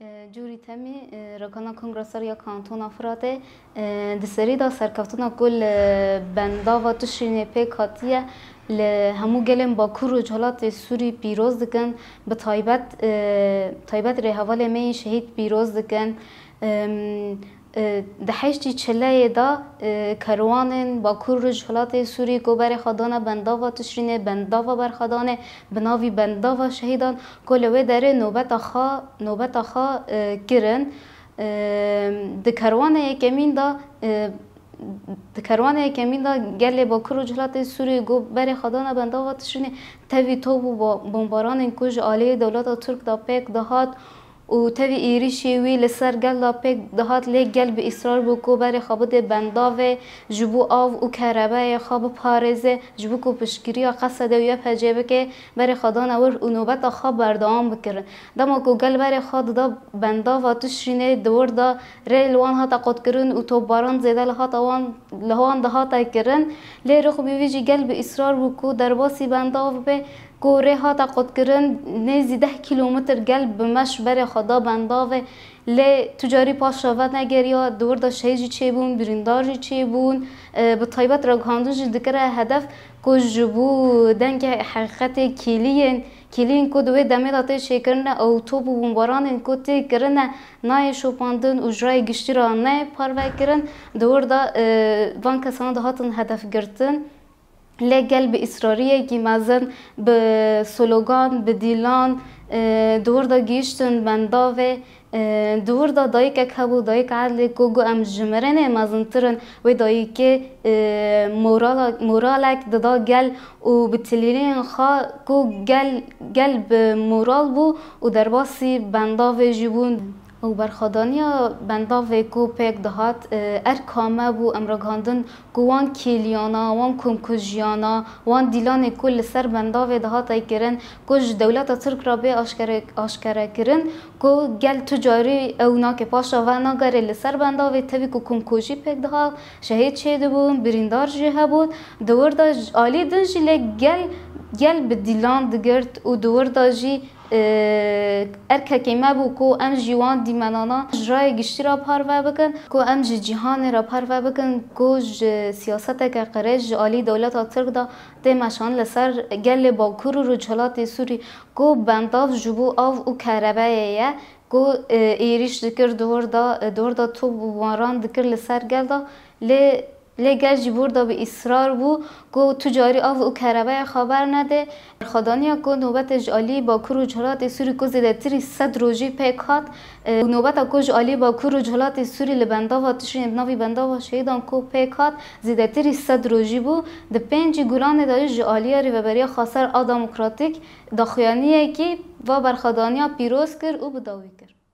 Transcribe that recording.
جوری تمی رکنا کنگرساریا کانتونا فراته دسری دا سرکفتنا کل بندا و تشرین پی کاتیه ل همو گلم با کور و جهالات سوری پیروز دکن به تایبت ره حواله می شهید پیروز دکن دحشتی چله دا کروانن با کور و جهالات سوری کو بر خدانه بندا و تشرین بندا و بر خدانه بناوی بندا و شهیدان کل و داره نوبت آخا کرن دکروانه کمین دا گله با کرو جهلات سوری گو بر خدانه بندا و تشرینه تاوی تو با بمباران کج آلی دولت ترک دا پیک دهات و تاوی ایریشی وی لسر گل دا پیک دهات لی گل به اصرار بو کو بر خابد بندا و جبو آو و کربه خواب پارزه جبو کو پشگیری قصده و یه پجیبه که بر خدانه ور و نوبت خواب بردام بکرن دما کو گل بر خاد دا بندا و تشرینه دور دا ریل وان هاتا قد کرن و تو باران زیده لهوان دهاتا کرن لی رخ بیویجی گل به اصرار بو کو درباسی بندا و به کوره هاتا قد کرن نزی 10 کیلومتر گل بمش بر خدا بندا و لی تجاری پاس شود نگریا دور دا شهیجی چه بون برینداری چه بون به طایبت را گاندوش دکره هدف کج بو دنگ حقیقت کلین کو دوی دمه داته شکرنه او تو بو بمباران کو تی کرنه نای شوپاندن اجرای گشتی را نه پارو کرن دور دا وان کسان هاتن هدف گرتن لگل به اصراریه که مزن به سلوگان به دیلان دور دا گیشتن بندا و دور دا دایی که کبو دایی که عدل کوگو ام جمرنه مزنترن و دایی که مورالک دا گل و به تلیرین خواه کو گل به مورال بو و در باسی بندا و جیبون و برخدانیا بندا و کو پیک دهات ارکامه بو امرگاندن کو وان کلیانا وان کمکجیانا وان دیلان کل سر بندا و دهات ای کرن کج دولت ترک را به آشکره کرن کو گل تجاری او ناک پاشا و ناگره لسر بندا و تبی کو کمکجی پیک دهات شهید شده بون بریندار جه بود دور دا آلی دنجی گل به دیلان دگرد و دور دا جی ارکه ما بو کو ام جوان دی منانا جرای گشتی را پارو بکن کو ام جهان را پارو بکن کو سیاست که قرج عالی دولت ترک دا مشان لسر گل با کور و رجالات سوری کو بنداف جبو آو و کربه یه کو ایریش دکر دور دا تو بواران دکر لسر گل دا لی گرجی برده به اصرار بو که تجاری آف و کربه خبر نده خدانیا که نوبت جالی با کرو جهلات سوری که زیده تری 100 روزی پیکات نوبت که جالی با کرو جهلات سوری لبندا و تشرین نوی بندا و شهیدان که پیکات زیده تری 100 روزی بو ده 5 گلان دای جالی و برای خاصر آدموکراتیک داخیانیه که و برخدانیا پیروز کرد و بداوی کرد